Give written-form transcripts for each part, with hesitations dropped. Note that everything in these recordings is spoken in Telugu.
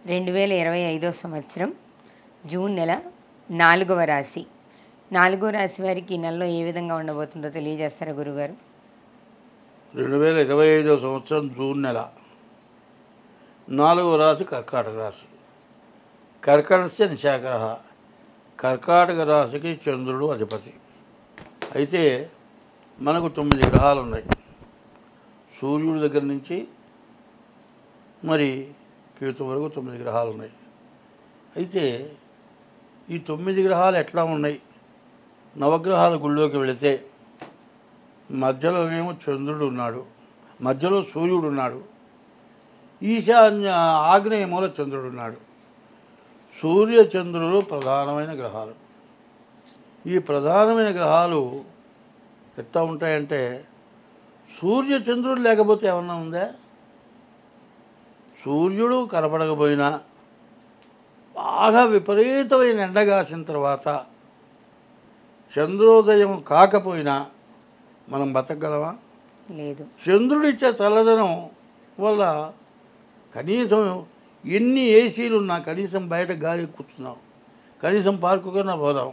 2025 సంవత్సరం జూన్ నెల 4వ రాశి. 4వ రాశి వారికి ఈ నెలలో ఏ విధంగా ఉండబోతుందో తెలియజేస్తారా గురుగారు? 2025 సంవత్సరం జూన్ నెల 4వ రాశి కర్కాటక రాశి. కర్కటస్య నిశాగ్రహ. కర్కాటక రాశికి చంద్రుడు అధిపతి. అయితే మనకు 9 గ్రహాలు ఉన్నాయి. సూర్యుడి దగ్గర నుంచి మరి కేతు వరకు 9 గ్రహాలు ఉన్నాయి. అయితే ఈ 9 గ్రహాలు ఎట్లా ఉన్నాయి? నవగ్రహాల గుళ్ళోకి వెళితే మధ్యలోనేమో చంద్రుడు ఉన్నాడు, మధ్యలో సూర్యుడు ఉన్నాడు, ఈశాన్య ఆగ్నేయ మూల చంద్రుడు ఉన్నాడు. సూర్య చంద్రుడు ప్రధానమైన గ్రహాలు. ఈ ప్రధానమైన గ్రహాలు ఎట్లా ఉంటాయంటే, సూర్య చంద్రుడు లేకపోతే ఏమన్నా ఉందా? సూర్యుడు కనపడకపోయినా బాగా విపరీతమైన ఎండ కాసిన తర్వాత చంద్రోదయం కాకపోయినా మనం బతకగలమా? లేదు. చంద్రుడు ఇచ్చే చల్లదనం వల్ల కనీసం ఎన్ని ఏసీలు ఉన్నా కనీసం బయట గాలి కూర్చున్నాం, కనీసం పార్కు కన్నా పోదాం.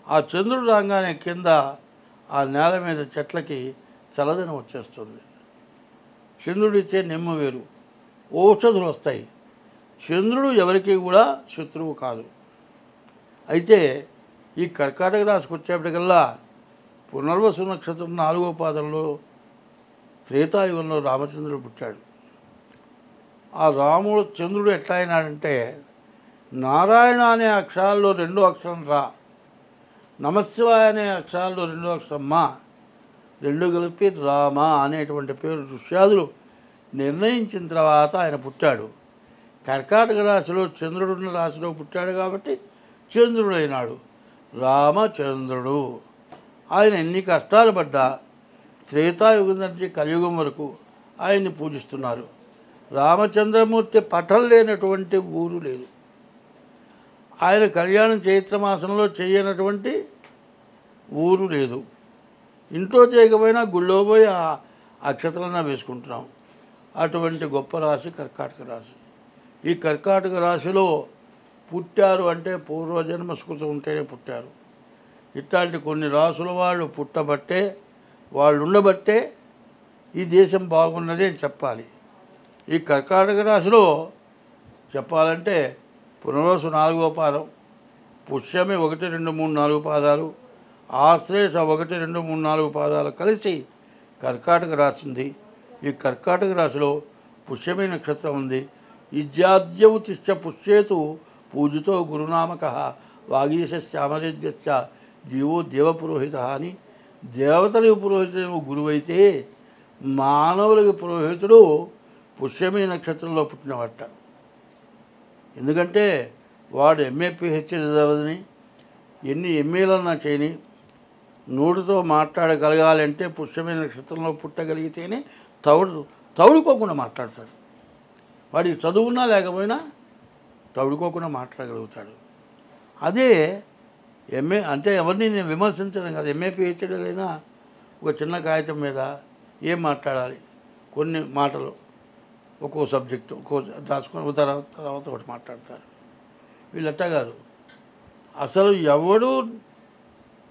ఆ చంద్రుడు రాగానే కింద ఆ నేల మీద చెట్లకి చల్లదనం వచ్చేస్తుంది. చంద్రుడు ఇచ్చే నెమ్మ వేరు, ఔషధులు వస్తాయి. చంద్రుడు ఎవరికి కూడా శత్రువు కాదు. అయితే ఈ కర్కాటక రాశికి వచ్చేప్పటికల్లా పునర్వసు నక్షత్రం 4వ పాదంలో త్రేతాయుగంలో రామచంద్రుడు పుట్టాడు. ఆ చంద్రుడు ఎట్లా అయినాడంటే, నారాయణ అనే అక్షరాల్లో 2 అక్షరం రా, నమశివాయ అనే అక్షరాల్లో 2 అక్షరం మా, 2 కలిపి రామ అనేటువంటి పేరు ఋష్యాదులు నిర్ణయించిన తర్వాత ఆయన పుట్టాడు. కర్కాటక రాశిలో చంద్రుడున్న రాశిలో పుట్టాడు కాబట్టి చంద్రుడు అయినాడు, రామచంద్రుడు. ఆయన ఎన్ని కష్టాలు పడ్డా త్రేతాయుగం నుంచి కలియుగం వరకు ఆయన్ని పూజిస్తున్నారు. రామచంద్రమూర్తి పటం లేనటువంటి ఊరు లేదు. ఆయన కళ్యాణం చైత్రమాసంలో చేయనటువంటి ఊరు లేదు. ఇంట్లో చేయకపోయినా గుళ్ళో పోయి అక్షతలన్నా వేసుకుంటున్నాం. అటువంటి గొప్ప రాశి కర్కాటక రాశి. ఈ కర్కాటక రాశిలో పుట్టారు అంటే పూర్వజన్మ స్మృతి ఉంటేనే పుట్టారు. ఇట్లాంటి కొన్ని రాసుల వాళ్ళు పుట్టబట్టే, వాళ్ళు ఉండబట్టే ఈ దేశం బాగున్నది అని చెప్పాలి. ఈ కర్కాటక రాశిలో చెప్పాలంటే పునర్వసు 4వ పాదం, పుష్యమి 1, 2, 3, 4 పాదాలు, ఆశ్లేష 1, 2, 3, 4 పాదాలు కలిసి కర్కాటక రాశి ఉంది. ఈ కర్కాటక రాశిలో పుష్యమి నక్షత్రం ఉంది. ఇజ్యాద్యవు తిష్ట పుష్యేతు పూజితో గురునామక వాగీశ్యామరేద్యశ్చ జీవో దేవపురోహిత అని. దేవతలకు పురోహితుడు గురువైతే మానవులకు పురోహితుడు పుష్యమి నక్షత్రంలో పుట్టినవట. ఎందుకంటే వాడు ఎంఏ పిహెచ్డి చదవదని, ఎన్ని ఎంఏలన్నా చేయని, నోటితో మాట్లాడగలగాలంటే పుష్యమి నక్షత్రంలో పుట్టగలిగితేనే తౌడుకోకుండా మాట్లాడతాడు. వాడికి చదువున్నా లేకపోయినా తౌడుకోకుండా మాట్లాడగలుగుతాడు. అదే ఎంఏ అంటే ఎవరిని నేను విమర్శించడం కాదు. ఎంఏ పిహెచ్డీలైనా ఒక చిన్న కాగితం మీద ఏం మాట్లాడాలి, కొన్ని మాటలు ఒక్కో సబ్జెక్టు ఒక్కో రాసుకొని తర్వాత ఒకటి మాట్లాడతారు. వీళ్ళట్టా కాదు. అసలు ఎవడు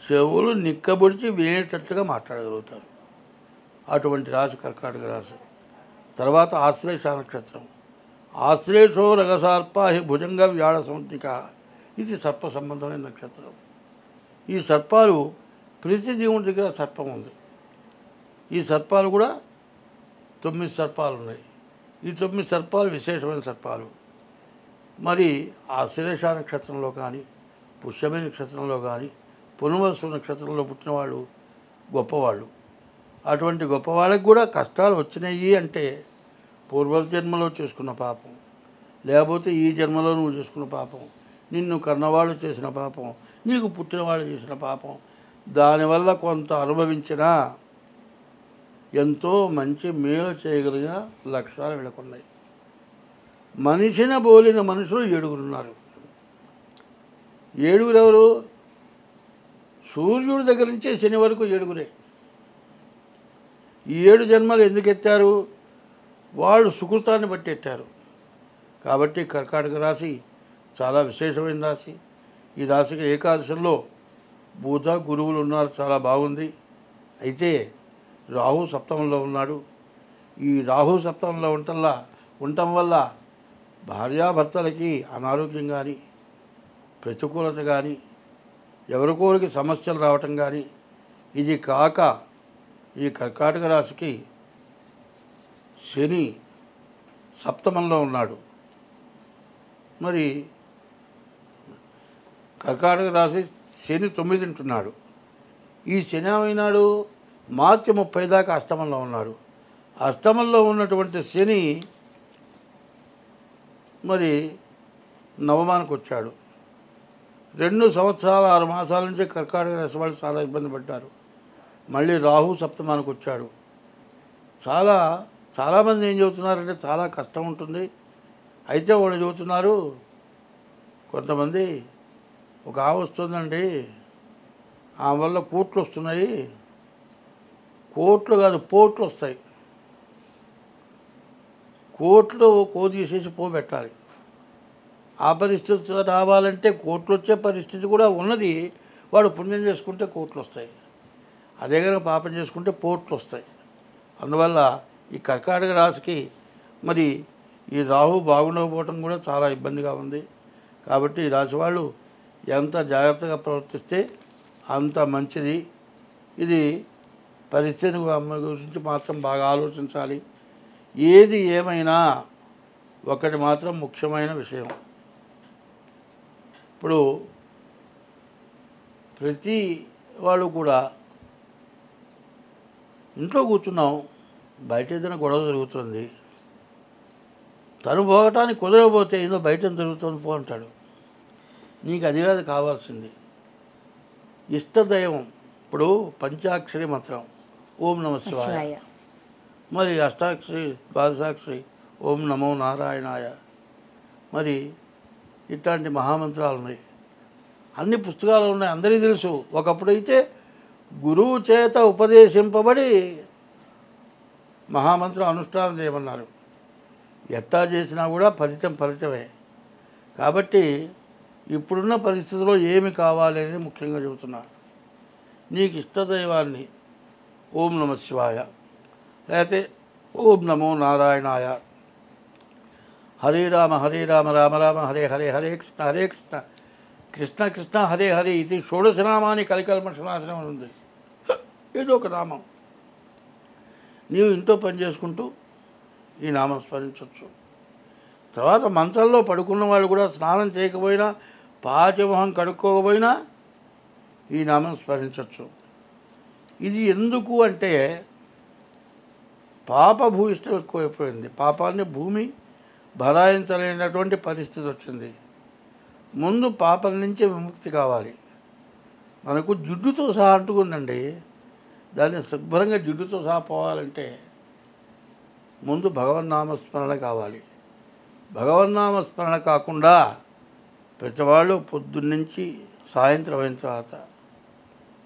చెవులు నిక్కబొడిచి వినేటట్టుగా మాట్లాడగలుగుతారు. అటువంటి రాశి కర్కాటక రాశి. తర్వాత ఆశ్లేష నక్షత్రం. ఆశ్లేషో రగసర్ప హి భుజంగ వ్యాళ సంజ్ఞిక. ఇది సర్ప సంబంధమైన నక్షత్రం. ఈ సర్పాలు ప్రతి దేవుడి దగ్గర సర్పం ఉంది. ఈ సర్పాలు కూడా 9 సర్పాలు ఉన్నాయి. ఈ 9 సర్పాలు విశేషమైన సర్పాలు. మరి ఆశ్లేష నక్షత్రంలో కానీ, పుష్యమి నక్షత్రంలో కానీ, పునర్వసు నక్షత్రంలో పుట్టిన వాళ్ళు గొప్పవాళ్ళు. అటువంటి గొప్పవాళ్ళకి కూడా కష్టాలు వచ్చినాయి అంటే పూర్వజన్మలో చేసుకున్న పాపం, లేకపోతే ఈ జన్మలో నువ్వు చేసుకున్న పాపం, నిన్ను కన్నవాళ్ళు చేసిన పాపం, నీకు పుట్టినవాళ్ళు చేసిన పాపం, దానివల్ల కొంత అనుభవించినా ఎంతో మంచి మేలు చేయగలిగిన లక్షణాలు వీళ్ళకున్నాయి. మనిషిని బోలిన మనుషులు 7 ఉన్నారు. 7 ఎవరు? సూర్యుడి దగ్గర నుంచి శని వరకు 7. ఈ 7 జన్మలు ఎందుకు ఎత్తారు? వాళ్ళు సుకృతాన్ని బట్టి ఎత్తారు. కాబట్టి కర్కాటక రాశి చాలా విశేషమైన రాశి. ఈ రాశికి ఏకాదశంలో బుధ గురువులు ఉన్నారు, చాలా బాగుంది. అయితే రాహు సప్తమంలో ఉన్నాడు. ఈ రాహు సప్తమంలో ఉండటం వల్ల భార్యాభర్తలకి అనారోగ్యం కానీ, ప్రతికూలత కానీ, ఎవరికోరికి సమస్యలు రావటం కానీ, ఇది కాక ఈ కర్కాటక రాశికి శని సప్తమంలో ఉన్నాడు. మరి కర్కాటక రాశి శని 9 ఉంటున్నాడు. ఈ శని ఏమైనాడు మార్చి 30 దాకా అష్టమంలో ఉన్నాడు. అష్టమంలో ఉన్నటువంటి శని మరి నవమానికి వచ్చాడు. 2 సంవత్సరాలు 6 మాసాల నుంచి కర్కాటక రాశి వాళ్ళు చాలా ఇబ్బంది పడ్డారు. మళ్ళీ రాహు సప్తమానికి వచ్చాడు. చాలామంది ఏం చెబుతున్నారంటే చాలా కష్టం ఉంటుంది. అయితే వాళ్ళు చెబుతున్నారు, కొంతమంది ఒక ఆమె వస్తుందండి, ఆమె వల్ల కోట్లు వస్తున్నాయి. కోట్లు కాదు, పోట్లు వస్తాయి. కోట్లు తీసేసి పోబెట్టాలి. ఆ పరిస్థితి రావాలంటే కోట్లు వచ్చే పరిస్థితి కూడా ఉన్నది. వాడు పుణ్యం చేసుకుంటే కోట్లు వస్తాయి, అదే కనుక పాపం చేసుకుంటే పోట్లు వస్తాయి. అందువల్ల ఈ కర్కాటక రాశికి మరి ఈ రాహు బాగుండకపోవటం కూడా చాలా ఇబ్బందిగా ఉంది. కాబట్టి ఈ రాశి వాళ్ళు ఎంత జాగ్రత్తగా ప్రవర్తిస్తే అంత మంచిది. ఇది పరిస్థితిని గురించి మాత్రం బాగా ఆలోచించాలి. ఏది ఏమైనా ఒకటి మాత్రం ముఖ్యమైన విషయం, ఇప్పుడు ప్రతి వాళ్ళు కూడా ఇంట్లో కూర్చున్నాం, బయట ఏదైనా గొడవ జరుగుతుంది, తను పోవటానికి కుదరకపోతే ఏదో బయట జరుగుతుంది పో అంటాడు. నీకు అది కాదు కావాల్సింది, ఇష్టదైవం. ఇప్పుడు పంచాక్షరి మంత్రం ఓం నమ శివాయ, మరి అష్టాక్షరి ద్వాదశాక్షరి ఓం నమో నారాయణాయ, మరి ఇట్లాంటి మహామంత్రాలు ఉన్నాయి. అన్ని పుస్తకాలు ఉన్నాయి, అందరికీ తెలుసు. ఒకప్పుడైతే గురువు చేత ఉపదేశింపబడి మహామంత్రం అనుష్ఠానం చేయమన్నారు. ఎట్టా చేసినా కూడా ఫలితమే. కాబట్టి ఇప్పుడున్న పరిస్థితిలో ఏమి కావాలి అనేది ముఖ్యంగా చెబుతున్నా. నీకు ఇష్టదైవాన్ని ఓం నమ శివాయ, లేకపోతే ఓం నమో నారాయణాయ, హరే రామ రామ రామ హరే హరే, హరే కృష్ణ కృష్ణ కృష్ణ హరే హరే, ఇది షోడశనామాని కలికల్మషనాశనం అని ఉంది. ఏదో ఒక నామం నీవు ఇంట్లో పని చేసుకుంటూ ఈ నామం స్మరించవచ్చు. తర్వాత మంచంలో పడుకున్న వాళ్ళు కూడా స్నానం చేయకపోయినా, పాచమొహం కడుక్కోకపోయినా ఈ నామం స్మరించవచ్చు. ఇది ఎందుకు అంటే పాప భూయిష్టం ఎక్కువైపోయింది. పాపాన్ని భూమి భరాయించలేనటువంటి పరిస్థితి వచ్చింది. ముందు పాపం నుంచి విముక్తి కావాలి. మనకు జిడ్డుతో సహా అంటుకుందండి, దాన్ని శుభ్రంగా జిడ్డుతో సహా పోవాలంటే ముందు భగవన్నామస్మరణ కావాలి. భగవన్నామస్మరణ కాకుండా ప్రతివాళ్ళు పొద్దున్నుంచి సాయంత్రం అయిన తర్వాత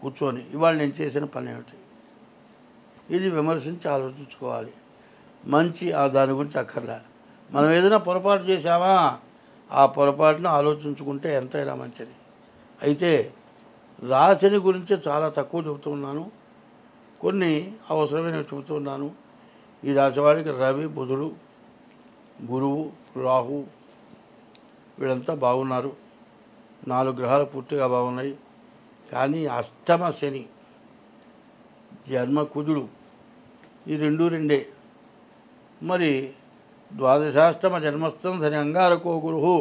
కూర్చొని ఇవాళ నేను చేసిన పని ఏమిటి, ఇది విమర్శించి ఆలోచించుకోవాలి. మంచి దాని గురించి అక్కర్లే. మనం ఏదైనా పొరపాటు చేశామా, ఆ పొరపాటును ఆలోచించుకుంటే ఎంతైనా మంచిది. అయితే రాశిని గురించి చాలా తక్కువ చెబుతున్నాను, కొన్ని అవసరమైనవి చెబుతున్నాను. ఈ రాశి వాడికి రవి, బుధుడు, గురువు, రాహు వీళ్ళంతా బాగున్నారు. 4 గ్రహాలు పూర్తిగా బాగున్నాయి. కానీ అష్టమ శని, జన్మ కుజుడు, ఈ రెండే. మరి ద్వాదశాష్టమ జన్మస్థం ధని అంగారకో గురు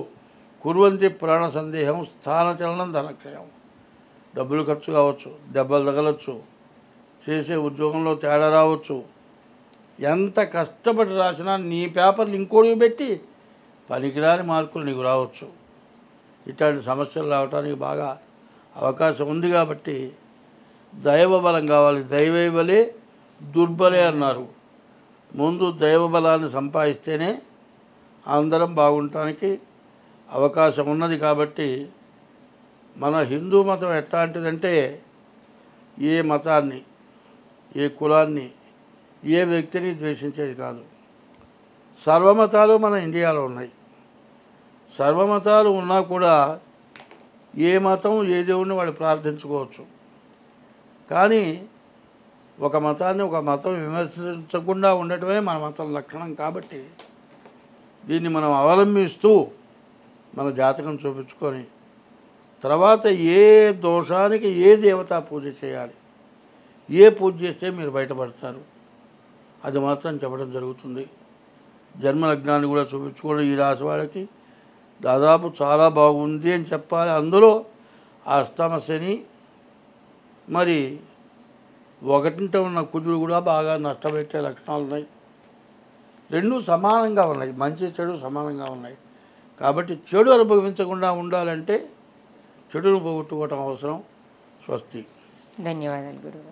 కుర్వంతి ప్రాణ సందేహం స్థానచలనం ధనక్షయం. డబ్బులు ఖర్చు కావచ్చు, దెబ్బలు తగలవచ్చు, చేసే ఉద్యోగంలో తేడా రావచ్చు. ఎంత కష్టపడి రాసినా నీ పేపర్లు ఇంకోటికి పెట్టి పనికిరాని మార్కులు నీకు రావచ్చు. ఇట్లాంటి సమస్యలు రావడానికి బాగా అవకాశం ఉంది. కాబట్టి దైవ బలం కావాలి. దైవబలే దుర్బలే అన్నారు. ముందు దైవ బలాన్ని సంపాదిస్తేనే అందరం బాగుండటానికి అవకాశం ఉన్నది. కాబట్టి మన హిందూ మతం ఎట్లాంటిదంటే ఏ మతాన్ని, ఏ కులాన్ని, ఏ వ్యక్తిని ద్వేషించేది కాదు. సర్వమతాలు మన ఇండియాలో ఉన్నాయి. సర్వమతాలు ఉన్నా కూడా ఏ మతం ఏ దేవుడిని వాళ్ళు ప్రార్థించుకోవచ్చు. కానీ ఒక మతాన్ని ఒక మతం విమర్శించకుండా ఉండటమే మన మతం లక్షణం. కాబట్టి దీన్ని మనం అవలంబిస్తూ మన జాతకం చూపించుకొని తర్వాత ఏ దోషానికి ఏ దేవతా పూజ చేయాలి, ఏ పూజ చేస్తే మీరు బయటపడతారు అది మాత్రం చెప్పడం జరుగుతుంది. జన్మలగ్నాన్ని కూడా చూపించుకోవడం ఈ రాశి వాళ్ళకి దాదాపు చాలా బాగుంది అని చెప్పాలి. అందులో అష్టమ శని మరి ఒకటింట ఉన్న కుజుడు కూడా బాగా నష్టపెట్టే లక్షణాలు ఉన్నాయి. రెండూ సమానంగా ఉన్నాయి, మంచి చెడు సమానంగా ఉన్నాయి. కాబట్టి చెడు అనుభవించకుండా ఉండాలంటే చెడును పోగొట్టుకోవటం అవసరం. స్వస్తి. ధన్యవాదాలు గురువు.